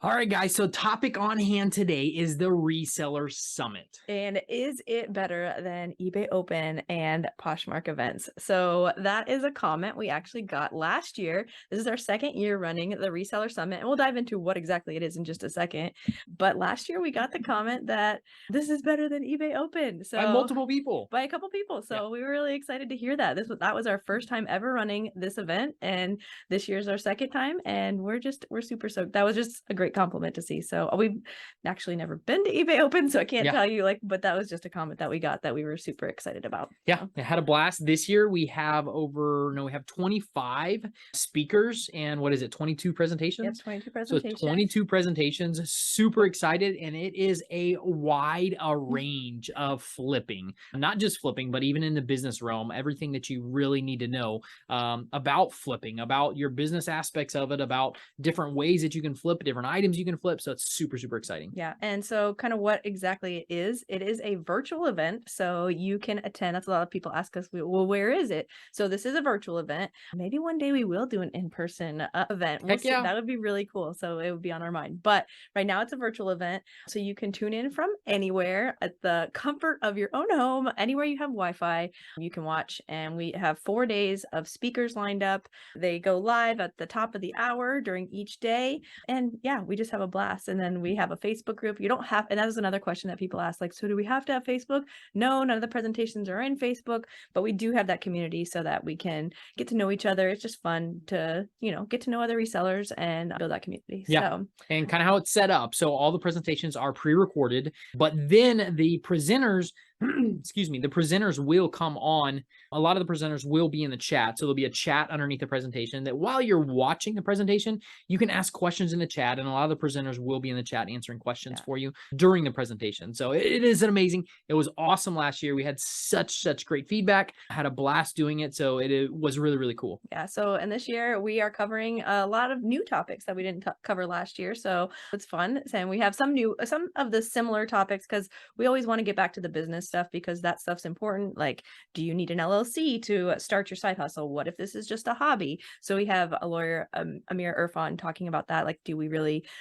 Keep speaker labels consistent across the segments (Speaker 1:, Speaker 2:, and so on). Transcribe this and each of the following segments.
Speaker 1: All right, guys. So topic on hand today is the Reseller Summit.
Speaker 2: And is it better than eBay Open and Poshmark events? So that is a comment we actually got last year. This is our second year running the Reseller Summit, and we'll dive into what exactly it is in just a second. But last year we got the comment that this is better than eBay Open.
Speaker 1: By
Speaker 2: So
Speaker 1: multiple people.
Speaker 2: by a couple people.
Speaker 1: Yeah.
Speaker 2: So we were really excited to hear that. That was our first time ever running this event, and this year's our second time, and we're super stoked. That was just a great compliment to see. So we've actually never been to eBay Open, so I can't
Speaker 1: Yeah.
Speaker 2: tell you but that was just a comment that we got that we were super excited about.
Speaker 1: Yeah,
Speaker 2: So.
Speaker 1: I had a blast. This year we have we have 25 speakers and what is it, 22
Speaker 2: Yep,
Speaker 1: presentations?
Speaker 2: 22
Speaker 1: So
Speaker 2: presentations.
Speaker 1: 22 presentations, super excited. And it is a wide range of flipping, not just flipping, but even in the business realm, everything that you really need to know about flipping, about your business aspects of it, about different ways that you can flip, different items you can flip. So it's super, super exciting.
Speaker 2: Yeah. And so kind of what exactly it is a virtual event. So you can attend. That's a lot of people ask us, well, where is it? So this is a virtual event. Maybe one day we will do an in-person event. We'll
Speaker 1: Heck
Speaker 2: see.
Speaker 1: yeah.
Speaker 2: That would be really cool. So it would be on our mind. But right now it's a virtual event. So you can tune in from anywhere at the comfort of your own home, anywhere you have Wi-Fi, you can watch. And we have 4 days of speakers lined up. They go live at the top of the hour during each day. And yeah, we just have a blast. And then we have a Facebook group. You don't have, and that was another question that people ask, like, so do we have to have Facebook? No, none of the presentations are in Facebook, but we do have that community so that we can get to know each other. It's just fun to, get to know other resellers and build that community.
Speaker 1: Yeah.
Speaker 2: So
Speaker 1: And kind of how it's set up. So all the presentations are pre-recorded, but then the presenters, excuse me, the presenters will come on. A lot of the presenters will be in the chat. So there'll be a chat underneath the presentation that while you're watching the presentation, you can ask questions in the chat. And a lot of the presenters will be in the chat answering questions for you during the presentation. So it is an amazing. It was awesome last year. We had such great feedback. I had a blast doing it. So it was really, really cool.
Speaker 2: Yeah. So, and this year we are covering a lot of new topics that we didn't cover last year. So it's fun. And we have some of the similar topics because we always want to get back to the business stuff because that stuff's important. Like, do you need an LLC to start your side hustle? What if this is just a hobby? So we have a lawyer, Amir Irfan, talking about that. Like, do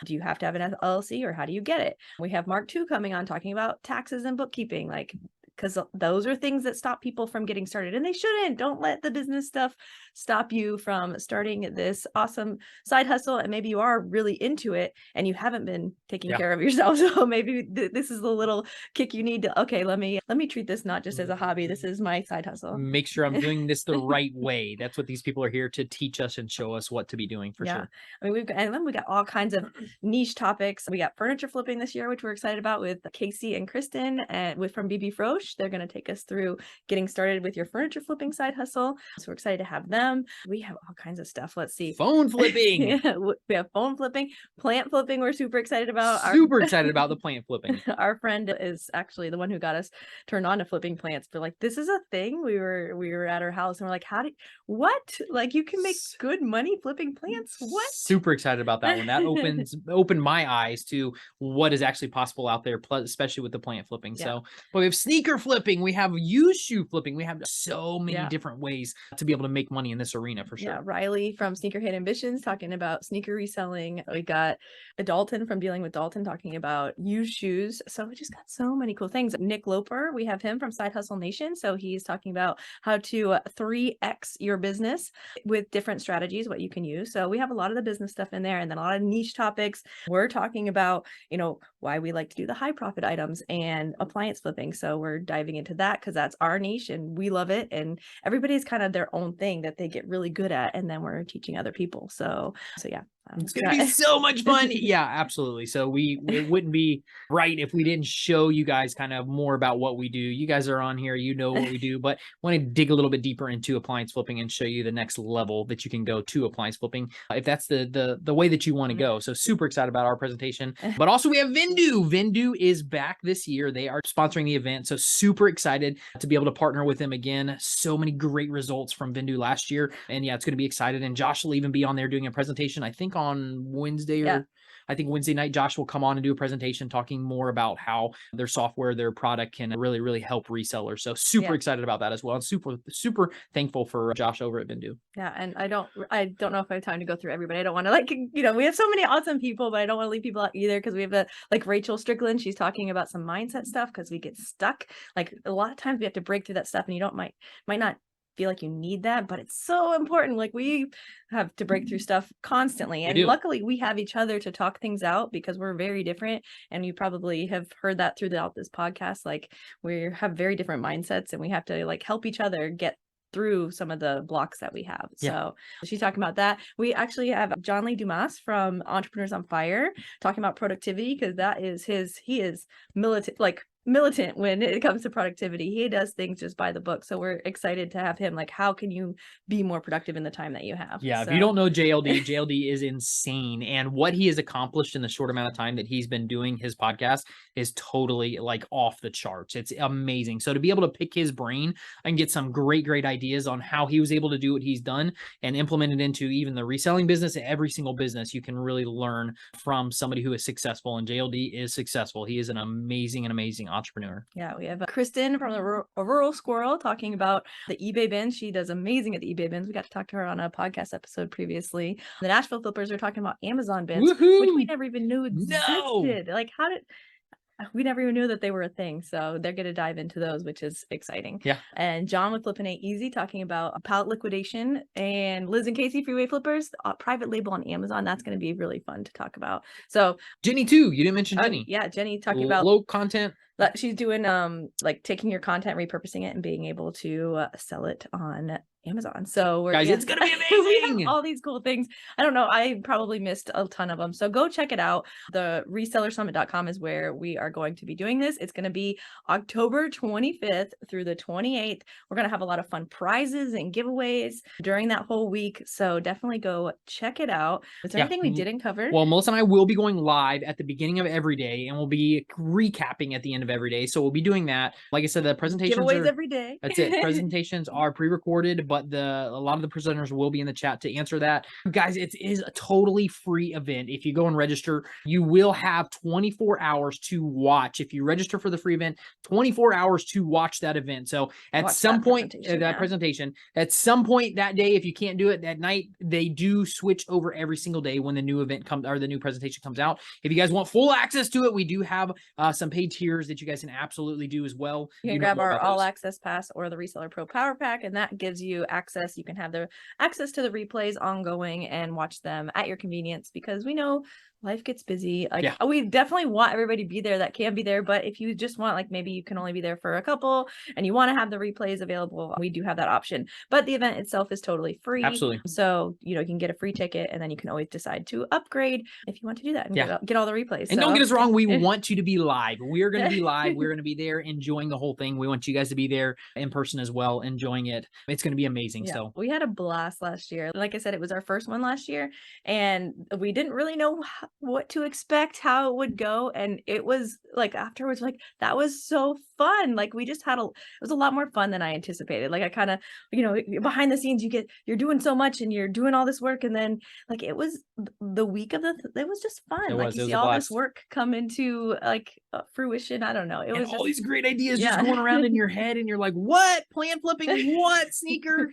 Speaker 2: you have to have an LLC or how do you get it? We have Mark 2 coming on talking about taxes and bookkeeping. Like, because those are things that stop people from getting started, and they shouldn't. Don't let the business stuff stop you from starting this awesome side hustle. And maybe you are really into it and you haven't been taking care of yourself. So maybe this is the little kick you need to, okay, let me treat this not just as a hobby. This is my side hustle.
Speaker 1: Make sure I'm doing this the right way. That's what these people are here to teach us and show us what to be doing for sure.
Speaker 2: I mean, we got all kinds of niche topics. We got furniture flipping this year, which we're excited about with Casey and Kristen and from BB Frosch. They're going to take us through getting started with your furniture flipping side hustle. So we're excited to have them. We have all kinds of stuff. Let's see.
Speaker 1: Phone flipping.
Speaker 2: We have phone flipping, plant flipping. We're super excited about.
Speaker 1: Super excited about the plant flipping.
Speaker 2: Our friend is actually the one who got us turned on to flipping plants. But like, this is a thing. We were at her house and we're like, what? Like, you can make good money flipping plants? What?
Speaker 1: Super excited about that one. That opened my eyes to what is actually possible out there, especially with the plant flipping. Yeah. So, but we have sneaker flipping, we have used shoe flipping, we have so many different ways to be able to make money in this arena for sure.
Speaker 2: Yeah, Riley from Sneakerhead Ambitions talking about sneaker reselling. We got Dalton from Dealing with Dalton talking about used shoes. So we just got so many cool things. Nick Loper, we have him from Side Hustle Nation. So he's talking about how to 3x your business with different strategies, what you can use. So we have a lot of the business stuff in there and then a lot of niche topics. We're talking about, why we like to do the high profit items and appliance flipping. So we're diving into that because that's our niche and we love it. And everybody's kind of their own thing that they get really good at. And then we're teaching other people. So yeah.
Speaker 1: It's going to be so much fun. Yeah, absolutely. So it wouldn't be right if we didn't show you guys kind of more about what we do. You guys are on here, you know what we do, but want to dig a little bit deeper into appliance flipping and show you the next level that you can go to appliance flipping if that's the way that you want to go. So super excited about our presentation. But also we have Vindu. Vindu is back this year. They are sponsoring the event. So super excited to be able to partner with them again. So many great results from Vindu last year. And yeah, it's going to be excited. And Josh will even be on there doing a presentation, I think on Wednesday or I think Wednesday night, Josh will come on and do a presentation talking more about how their software, their product can really, really help resellers. So super excited about that as well. And super, super thankful for Josh over at Bindu.
Speaker 2: Yeah. And I don't know if I have time to go through everybody. I don't want to like, we have so many awesome people, but I don't want to leave people out either. Cause we have like Rachel Strickland, she's talking about some mindset stuff because we get stuck. Like a lot of times we have to break through that stuff and you might not feel like you need that, but it's so important. Like we have to break through stuff constantly. And luckily we have each other to talk things out because we're very different. And you probably have heard that throughout this podcast. Like we have very different mindsets and we have to like help each other get through some of the blocks that we have. So she's talking about that. We actually have John Lee Dumas from Entrepreneurs on Fire talking about productivity because he is militant when it comes to productivity. He does things just by the book. So we're excited to have him. Like, how can you be more productive in the time that you have?
Speaker 1: Yeah. If you don't know JLD is insane. And what he has accomplished in the short amount of time that he's been doing his podcast is totally like off the charts. It's amazing. So to be able to pick his brain and get some great ideas on how he was able to do what he's done and implement it into even the reselling business, every single business, you can really learn from somebody who is successful. And JLD is successful. He is an amazing entrepreneur.
Speaker 2: Yeah, we have Kristen from the Rural Squirrel talking about the eBay bins. She does amazing at the eBay bins. We got to talk to her on a podcast episode previously. The Nashville Flippers are talking about Amazon bins, which we never even knew existed. Like we never even knew that they were a thing. So they're going to dive into those, which is exciting.
Speaker 1: Yeah.
Speaker 2: And John with Flippin' Ain't Easy talking about pallet liquidation, and Liz and Casey Freeway Flippers, private label on Amazon. That's going to be really fun to talk about. So
Speaker 1: Jenny too. You didn't mention Jenny.
Speaker 2: Yeah. Jenny talking about
Speaker 1: low content.
Speaker 2: She's doing like taking your content, repurposing it and being able to sell it on Amazon. So
Speaker 1: guys, it's gonna be amazing.
Speaker 2: We have all these cool things. I don't know, I probably missed a ton of them, so go check it out. The resellersummit.com is where we are going to be doing this. It's going to be October 25th through the 28th. We're going to have a lot of fun prizes and giveaways during that whole week, so definitely go check it out. Is there anything we didn't cover?
Speaker 1: Well, Melissa and I will be going live at the beginning of every day, and we'll be recapping at the end of every day. So we'll be doing that. Like I said, the presentations
Speaker 2: giveaways every day.
Speaker 1: That's it. Presentations are pre-recorded, but a lot of the presenters will be in the chat to answer that. Guys, it is a totally free event. If you go and register, you will have 24 hours to watch. If you register for the free event, 24 hours to watch that event. So at some point, presentation, at some point that day, if you can't do it that night, they do switch over every single day when the new event comes or the new presentation comes out. If you guys want full access to it, we do have some paid tiers that you guys can absolutely do as well.
Speaker 2: You can grab our all access pass or the Reseller Pro Power Pack, and that gives you access. You can have the access to the replays ongoing and watch them at your convenience, because we know life gets busy. Like we definitely want everybody to be there that can be there, but if you just want, like, maybe you can only be there for a couple and you want to have the replays available, we do have that option. But the event itself is totally free.
Speaker 1: Absolutely.
Speaker 2: So you can get a free ticket, and then you can always decide to upgrade if you want to do that and get all the replays.
Speaker 1: And don't get us wrong, we want you to be live. We're going to be live. We're going to be there enjoying the whole thing. We want you guys to be there in person as well, enjoying it. It's going to be amazing. So
Speaker 2: we had a blast last year. Like I said, it was our first one last year, and we didn't really know what to expect, how it would go, and it was like afterwards, like, that was so fun. Like we just had it was a lot more fun than I anticipated. Like I kind of, behind the scenes, you're doing so much and you're doing all this work, and then like it was the week of it was just fun. Like you see all this work come into like fruition. I don't know, it was
Speaker 1: all these great ideas just going around in your head, and you're like, what, plan flipping, what, sneaker,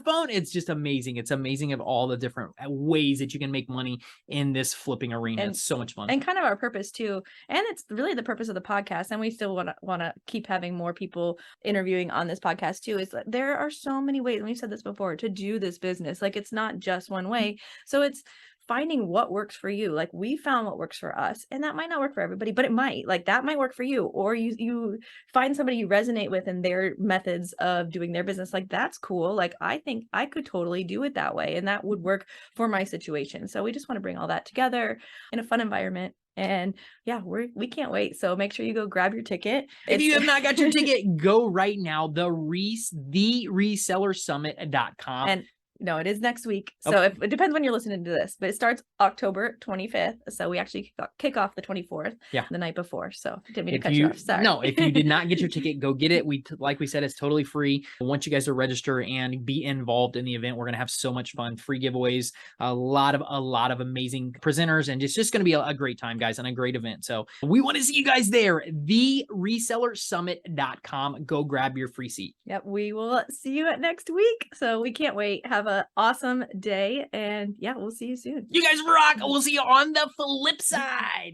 Speaker 1: phone. It's just amazing. It's amazing of all the different ways that you can make money in this flipping arena. And it's so much fun,
Speaker 2: and kind of our purpose too, and it's really the purpose of the podcast, and we still want to keep having more people interviewing on this podcast too, is that there are so many ways, and we've said this before, to do this business. Like it's not just one way. So it's finding what works for you. Like we found what works for us, and that might not work for everybody, but it might. Like that might work for you, or you find somebody you resonate with and their methods of doing their business. Like that's cool. Like I think I could totally do it that way, and that would work for my situation. So we just want to bring all that together in a fun environment. And we can't wait. So make sure you go grab your ticket.
Speaker 1: If you have not got your ticket, go right now. The resellersummit.com.
Speaker 2: And No, it is next week.
Speaker 1: Oh.
Speaker 2: So if it depends when you're listening to this, but it starts October 25th. So we actually kick off the 24th,
Speaker 1: Yeah.
Speaker 2: the night before. So didn't mean to
Speaker 1: If
Speaker 2: cut you
Speaker 1: you
Speaker 2: off. Sorry.
Speaker 1: no, if you did not get your ticket, go get it. Like we said, it's totally free. Once you guys are register and be involved in the event, we're gonna have so much fun. Free giveaways, a lot of amazing presenters, and it's just gonna be a great time, guys, and a great event. So we want to see you guys there. TheResellerSummit.com. Go grab your free seat.
Speaker 2: Yep, we will see you at next week. So we can't wait. Have an awesome day. And yeah, we'll see you soon.
Speaker 1: You guys rock. We'll see you on the flip side.